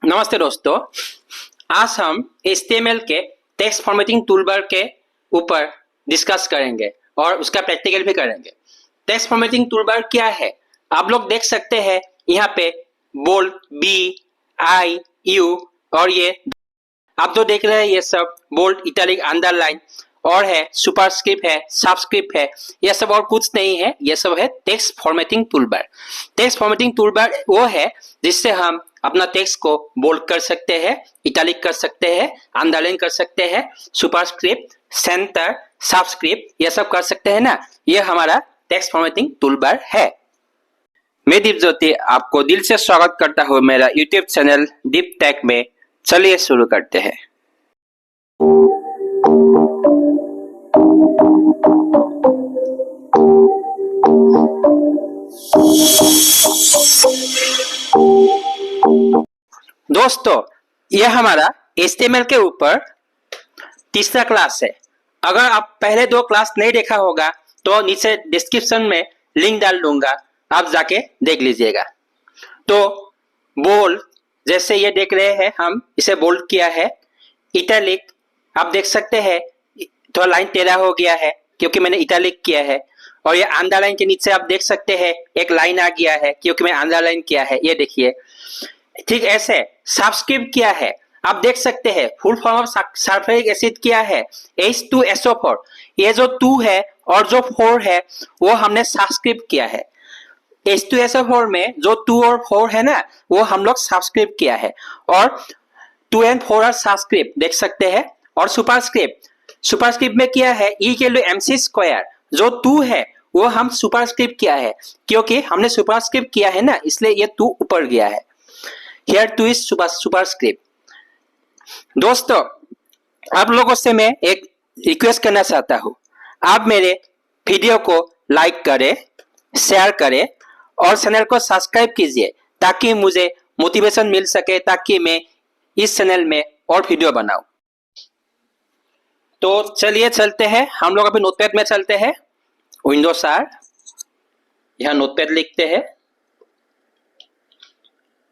नमस्ते दोस्तों। आज हम HTML के टेक्स्ट फॉर्मेटिंग टूलबार के ऊपर डिस्कस करेंगे और उसका प्रैक्टिकल भी करेंगे। टेक्स्ट फॉर्मेटिंग टूलबार क्या है आप लोग देख सकते हैं। यहाँ पे बोल्ड, बी, आई, यू और ये आप जो देख रहे हैं ये सब बोल्ड, इटैलिक, अंडरलाइन और है, सुपरस्क्रिप्ट है, सबस्क्रिप्ट है, यह सब और कुछ नहीं है, यह सब है text formatting toolbar. Text formatting toolbar वो है जिससे हम अपना टेक्स्ट को बोल्ड कर सकते हैं, इटैलिक कर सकते हैं, अंडरलाइन कर सकते हैं, सुपरस्क्रिप्ट, सेंटर, सबस्क्रिप्ट यह सब कर सकते हैं ना। यह हमारा टेक्स्ट फॉर्मेटिंग टूलबार है। मैं दीप ज्योति आपको दिल से स्वागत करता हूँ मेरा यूट्यूब चैनल दीप टेक में। चलिए शुरू करते हैं। दोस्तों, यह हमारा HTML के ऊपर तीसरा क्लास है। अगर आप पहले दो क्लास नहीं देखा होगा तो नीचे डिस्क्रिप्शन में लिंक डाल दूंगा, आप जाके देख लीजिएगा। तो बोल्ड, जैसे ये देख रहे हैं हम इसे बोल्ड किया है। इटैलिक आप देख सकते हैं थोड़ा लाइन टेढ़ा हो गया है क्योंकि मैंने इटैलिक किया है। और ये अंडरलाइन के नीचे आप देख सकते हैं एक लाइन आ गया है क्योंकि मैं अंडरलाइन किया है, ये देखिए। ठीक ऐसे सबस्क्रिप्ट किया है, आप देख सकते हैं full form of sulphuric acid किया है H2SO4। ये जो 2 है और जो 4 है वो हमने सबस्क्रिप्ट किया है। H2SO4 में जो 2 और 4 है ना वो हम लोग सबस्क्रिप्ट किया है और 2 एंड 4 आर सबस्क्रिप्ट देख सकते हैं। और सुपरस्क्रिप्ट में किया है E के लिए MC²। जो 2 है वो हम सुपरस्क्रिप्ट किया है क्योंकि हमने सुपरस्क्रिप्ट किया है ना, इसलिए ये 2 ऊपर गया है। Here 2 is superscript. दोस्तों, आप लोगों से मैं एक रिक्वेस्ट करना चाहता हूँ, आप मेरे वीडियो को लाइक करें, शेयर करें और चैनल को सब्सक्राइब कीजिए ताकि मुझे मोटिवेशन मिल सके, ताकि मैं इस चैनल में और वीडियो बनाऊं। तो चलिए चलते हैं, हम लोग अभी नोटपैड में चलते हैं। विंडोज R, यहाँ नोटपैड लिखते हैं।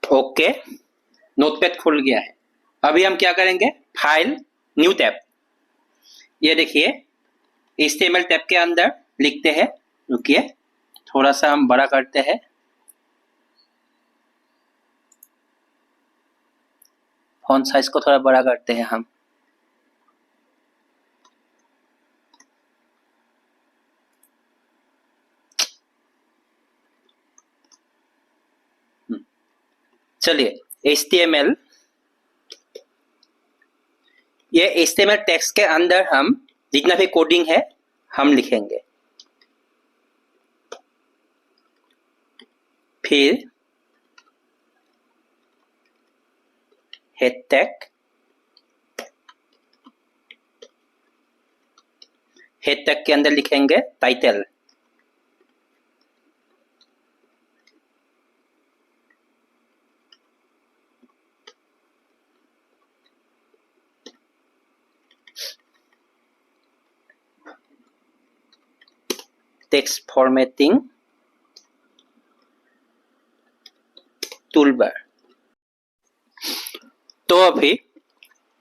ओके, नोटपैड खुल गया है। अभी हम क्या करेंगे, फाइल, न्यू टैब। ये देखिए HTML टैब के अंदर लिखते हैं। रुकिए, थोड़ा सा हम बड़ा करते हैं। फॉन्ट साइज को थोड़ा बड़ा करते हैं हम। चलिए HTML, ये HTML टेक्स्ट के अंदर हम जितना भी कोडिंग है हम लिखेंगे। फिर हेड टैग, हेड टैग के अंदर लिखेंगे टाइटल। Text formatting toolbar. तो अभी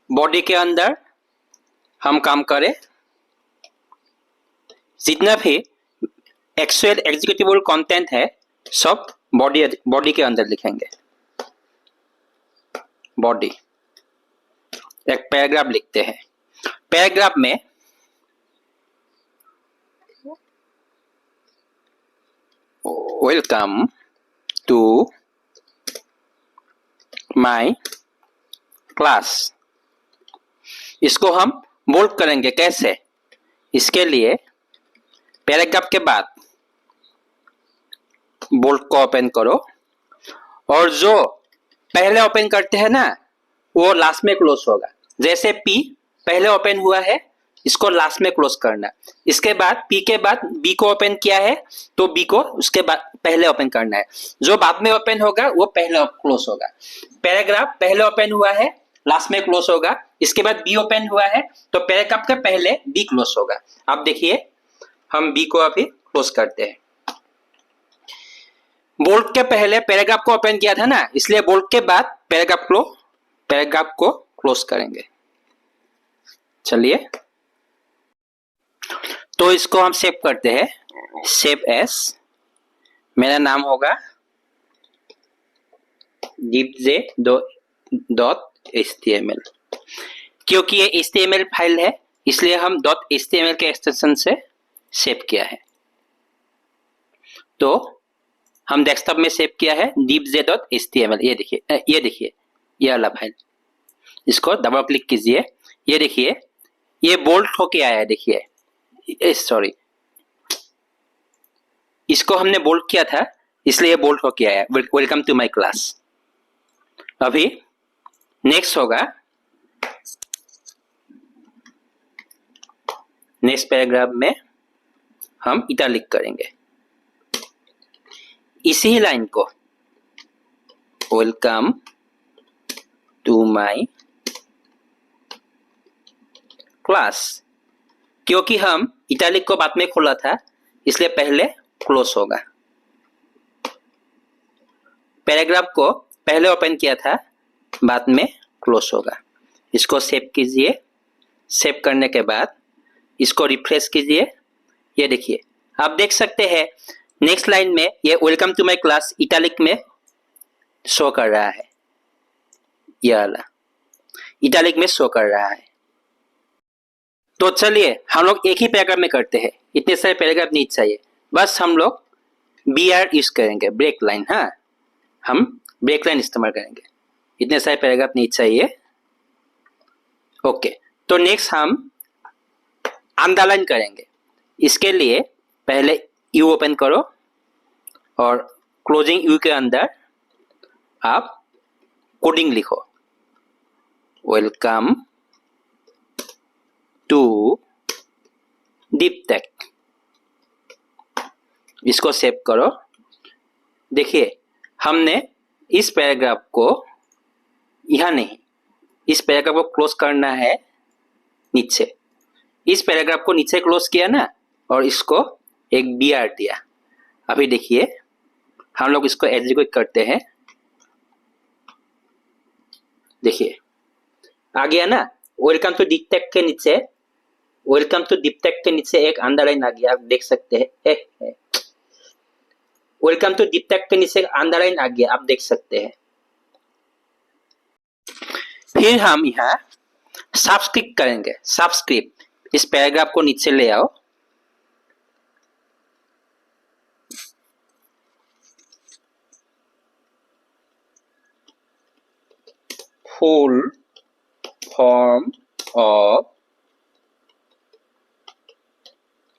बॉडी के अंदर हम काम करें, जितना भी एक्चुअल एग्जीक्यूटिबल कंटेंट है सब बॉडी के अंदर लिखेंगे। बॉडी, एक पैराग्राफ लिखते हैं। पैराग्राफ में वेलकम टू माय क्लास, इसको हम बोल्ड करेंगे। कैसे? इसके लिए पैराग्राफ के बाद बोल्ड को ओपन करो और जो पहले ओपन करते हैं ना वो लास्ट में क्लोज होगा। जैसे P पहले ओपन हुआ है, इसको लास्ट में क्लोज करना। इसके बाद P के बाद B को ओपन किया है तो B को उसके बाद पहले ओपन करना है। जो बाद में ओपन होगा वो पहले क्लोज होगा। पैराग्राफ पहले ओपन हुआ है, लास्ट में क्लोज होगा। इसके बाद B ओपन हुआ है तो पैराग्राफ के पहले B क्लोज होगा। आप देखिए, हम B को अभी क्लोज करते हैं। बोल्ड के पहले पैराग्राफ को ओपन किया था ना, इसलिए बोल्ड के बाद पैराग्राफ को पैराग्राफ को क्लोज करेंगे। चलिए, तो इसको हम सेव करते हैं। सेव एस, मेरा नाम होगा dipj.html। क्योंकि ये HTML फाइल है इसलिए हम .html के एक्सटेंशन से सेव किया है। तो हम डेस्कटॉप में सेव किया है dipj.html। ये देखिए, ये वाला फाइल। इसको डबल क्लिक कीजिए, ये देखिए ये बोल्ड होके आया है। देखिए, सॉरी, इसको हमने बोल्ड किया था इसलिए बोल्ड होके आया। Welcome to my class. अभी नेक्स्ट होगा, नेक्स्ट पैराग्राफ में हम इटैलिक करेंगे इसी लाइन को, वेलकम टू माय क्लास। क्योंकि हम इटैलिक को बाद में खोला था इसलिए पहले क्लोज होगा। पैराग्राफ को पहले ओपन किया था बाद में क्लोज होगा। इसको सेव कीजिए। सेव करने के बाद इसको रिफ्रेश कीजिए। ये देखिए, आप देख सकते हैं नेक्स्ट लाइन में ये welcome to my class italic में शो कर रहा है। ये वाला इटैलिक में शो कर रहा है। तो चलिए हम लोग एक ही पैराग्राफ में करते हैं, इतने सारे पैराग्राफ नहीं चाहिए। बस हम लोग BR यूज करेंगे, ब्रेक लाइन। हाँ, हम ब्रेक लाइन इस्तेमाल करेंगे, इतने सारे पैराग्राफ नहीं चाहिए। ओके, तो नेक्स्ट हम अंडरलाइन करेंगे। इसके लिए पहले यू ओपन करो और क्लोजिंग यू के अंदर आप कोडिंग लिखो, वेलकम टू डीप टेक। इसको सेव करो। देखिए, हमने इस पैराग्राफ को यहां नहीं, इस पैराग्राफ को क्लोज करना है नीचे। इस पैराग्राफ को नीचे क्लोज किया ना, और इसको एक BR दिया। अभी देखिए हम लोग इसको एग्जीक्यूट करते हैं। देखिए आ गया ना, वेलकम टू डीप टेक के नीचे, वेलकम टू डीप टेक के नीचे एक अंडरलाइन आ गया। आप देख सकते हैं, वेलकम टू डीप टेक के नीचे अंडरलाइन आ गया, आप देख सकते हैं। फिर हम यहाँ सब्सक्रिप्ट करेंगे। सब्सक्रिप्ट, इस पैराग्राफ को नीचे ले आओ। Full form of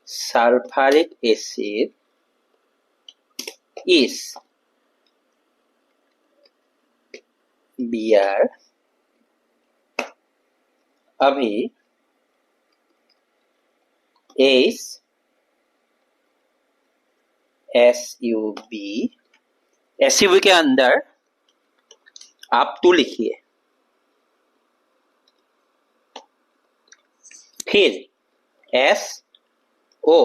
sulphuric acid is BR। अभी SUV के अंदर आप 2 लिखिए। फिर SO,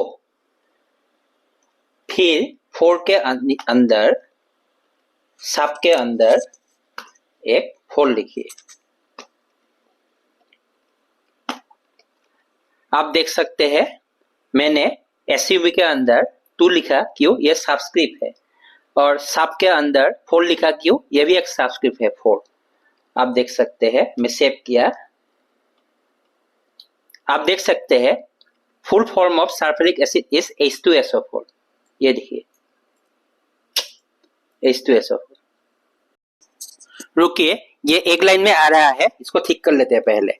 फिर 4 के अंदर, सब के अंदर एक 4 लिखिए। आप देख सकते हैं मैंने SUV के अंदर 2 लिखा, क्यों? ये सब्सक्रिप्ट है। और सब के अंदर 4 लिखा, क्यों? ये भी एक सब्सक्रिप्ट है, 4। आप देख सकते हैं, मैं सेव किया। आप देख सकते हैं full form of sulphuric acid is H2SO4। ये देखिए H2SO4। रुकिए, ये एक लाइन में आ रहा है, इसको ठीक कर लेते हैं पहले।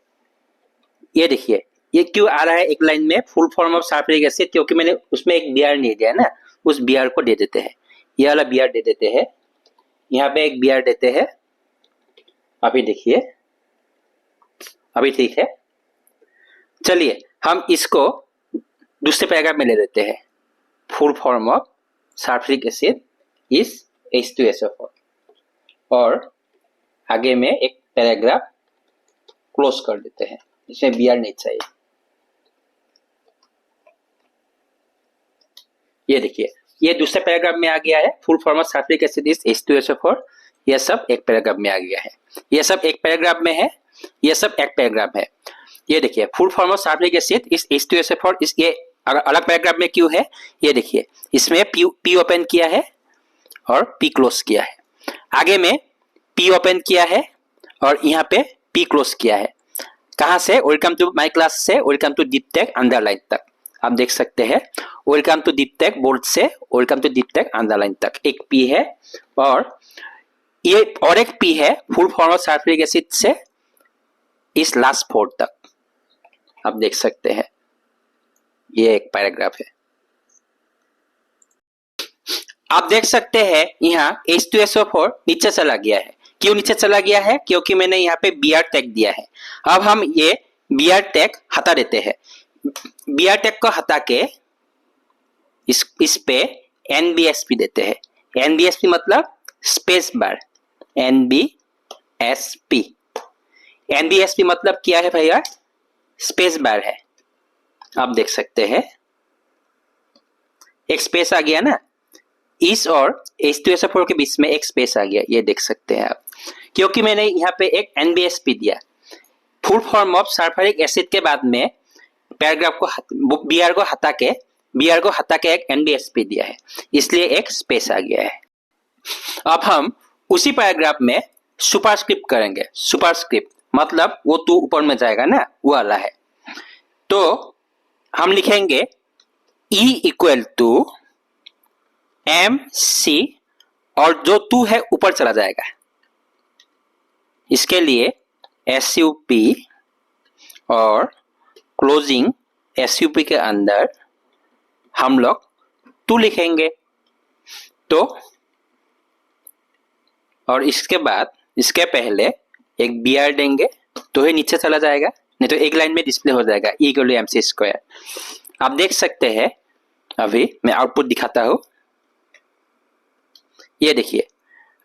ये देखिए ये क्यों आ रहा है एक लाइन में, full form of sulphuric acid, क्योंकि मैंने उसमें एक BR नहीं दिया ना, उस BR को दे देते हैं। ये वाला BR दे देते हैं, यहाँ पे एक BR देते हैं। अभी देखिए, अभी ठीक है। चलिए हम इसको दूसरे पैराग्राफ में ले लेते हैं। Full form of sulphuric acid is H2SO4, और आगे में एक पैराग्राफ क्लोज कर देते हैं, इसमें BR नहीं चाहिए। ये देखिए ये दूसरे पैराग्राफ में आ गया है, full form of sulphuric acid is H2SO4। यह सब एक पैराग्राफ में आ गया है। यह सब एक पैराग्राफ में है, यह सब एक पैराग्राफ है। ये देखिए full form of sulphuric acid इस H2SO4 इस ये अलग पैराग्राफ में क्यों है, ये देखिए इसमें P ओपन किया है और P क्लोज किया है, आगे में P ओपन किया है और यहाँ पे P क्लोज किया है। कहाँ से? वेलकम टू माय क्लास से welcome to deep tech underline तक आप देख सकते हैं। Welcome to deep tech bold से welcome to deep tech underline तक एक P है और ये और एक P है full form of sulphuric acid से इस लास्ट 4 तक आप देख सकते हैं। ये एक पैराग्राफ है। आप देख सकते हैं यहाँ H2SO4 नीचे चला गया है। क्यों नीचे चला गया है? क्योंकि मैंने यहाँ पे Br टैग दिया है। अब हम ये Br टैग हटा देते हैं। Br टैग को हटा के इस पे NBSP देते हैं। NBSP मतलब स्पेस बार, NBSP। NBSP मतलब क्या है भैया? स्पेस बार है। आप देख सकते हैं एक स्पेस आ गया ना, इस और H2SO4 के बीच में एक स्पेस आ गया, ये देख सकते हैं आप। क्योंकि मैंने यहाँ पे एक NBSP दिया, full form of sulphuric acid के बाद में पैराग्राफ को Br को हटा के एक NBSP दिया है, इसलिए एक स्पेस आ गया है। अब हम उसी पैराग्राफ में सुपरस्क्रिप्ट करेंगे। सुपरस्क्रिप्ट मतलब वो टू ऊपर में जाएगा ना, वो वाला है। तो हम लिखेंगे E इक्वल टू MC और जो 2 है ऊपर चला जाएगा। इसके लिए SUP और क्लोजिंग SUP के अंदर हम लोग 2 लिखेंगे। तो और इसके बाद इसके पहले एक Br देंगे तो ये नीचे चला जाएगा, नहीं तो एक लाइन में डिस्प्ले हो जाएगा E इक्वल टू MC²। आप देख सकते हैं, अभी मैं आउटपुट दिखाता हूं। ये देखिए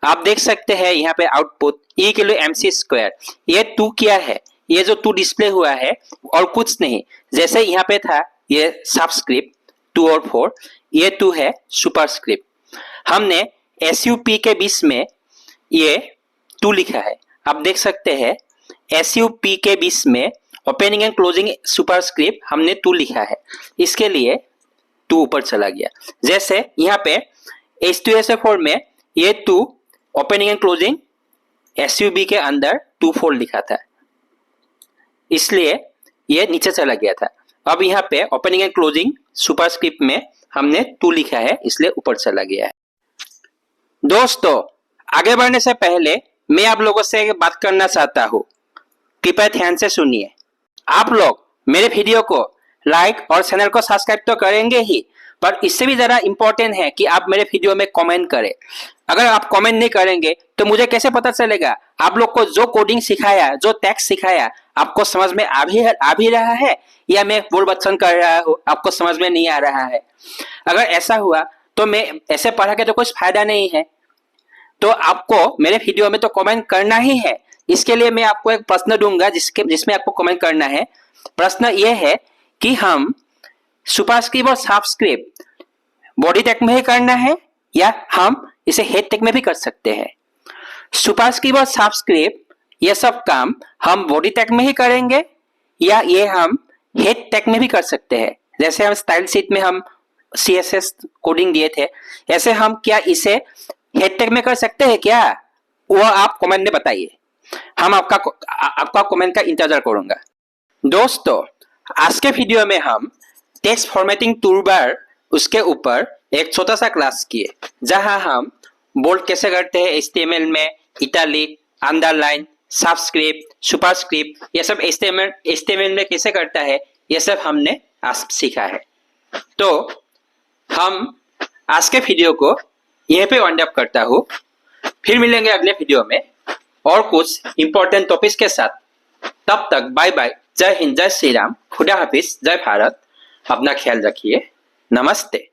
आप देख सकते हैं यहाँ पे output E equal to MC²। ये 2 क्या है? ये जो 2 डिस्प्ले हुआ है और कुछ नहीं, जैसे यहाँ पे था ये सबस्क्रिप्ट 2 और 4, ये 2 है सुपरस्क्रिप्ट। हमने SUP के बीच में ये 2 लिखा है। आप देख सकते हैं SUP के बीच में ओपनिंग एंड क्लोजिंग सुपरस्क्रिप्ट हमने 2 लिखा है, इसके लिए 2 ऊपर चला गया। जैसे यहाँ पे H2SO4 में ये 2 ओपनिंग एंड क्लोजिंग SUB के अंदर 2 लिखा था, इसलिए ये नीचे चला गया था। अब यहाँ पे ओपनिंग एंड क्लोजिंग सुपरस्क्रिप्ट में हमने 2 लिखा है, इसलिए ऊपर चला गया है। दोस्तों आगे बढ़ने से पहले मैं आप लोगों से एक बात करना चाहता हूँ, कृपया ध्यान से सुनिए। आप लोग मेरे वीडियो को लाइक और चैनल को सब्सक्राइब तो करेंगे ही, पर इससे भी ज्यादा इंपॉर्टेंट है कि आप मेरे वीडियो में कमेंट करें। अगर आप कमेंट नहीं करेंगे तो मुझे कैसे पता चलेगा आप लोग को जो कोडिंग सिखाया, जो टेक्स्ट सिखाया, आपको समझ में आ भी रहा है या मैं बोल बच्चन कर रहा हूँ, आपको समझ में नहीं आ रहा है। अगर ऐसा हुआ तो मैं ऐसे पढ़ा के तो कुछ फायदा नहीं है। तो आपको मेरे वीडियो में तो कमेंट करना ही है। इसके लिए मैं आपको एक प्रश्न दूंगा जिसमें आपको कमेंट करना है। प्रश्न यह है कि हम सुपरस्क्रिप्ट और सबस्क्रिप्ट बॉडी टैग में ही करना है या हम इसे हेड टैग में भी कर सकते हैं। सुपरस्क्रिप्ट और सबस्क्रिप्ट ये सब काम हम बॉडी टैग में ही करेंगे या ये हम हेड टैग में भी कर सकते हैं। जैसे हम स्टाइल शीट में हम CSS कोडिंग दिए थे, ऐसे हम क्या इसे हेड टैग में कर सकते हैं क्या? वो आप कमेंट में बताइए, हम आपका कमेंट का इंतजार करूंगा। दोस्तों आज के वीडियो में हम टेक्स्ट फॉर्मेटिंग टूलबार उसके ऊपर एक छोटा सा क्लास किए, जहां हम बोल्ड कैसे करते हैं HTML में, इटैलिक, अंडरलाइन, सबस्क्रिप्ट, सुपरस्क्रिप्ट, ये सब HTML में कैसे करता है, ये सब हमने आज सीखा है। तो हम आज के वीडियो को यहीं पे वाइंड अप करता हूँ। फिर मिलेंगे अगले वीडियो में और कुछ इंपॉर्टेंट टॉपिक्स के साथ। तब तक बाय बाय, जय हिंद, जय श्री राम, खुदा हाफिज, जय भारत। अपना ख्याल रखिए, नमस्ते।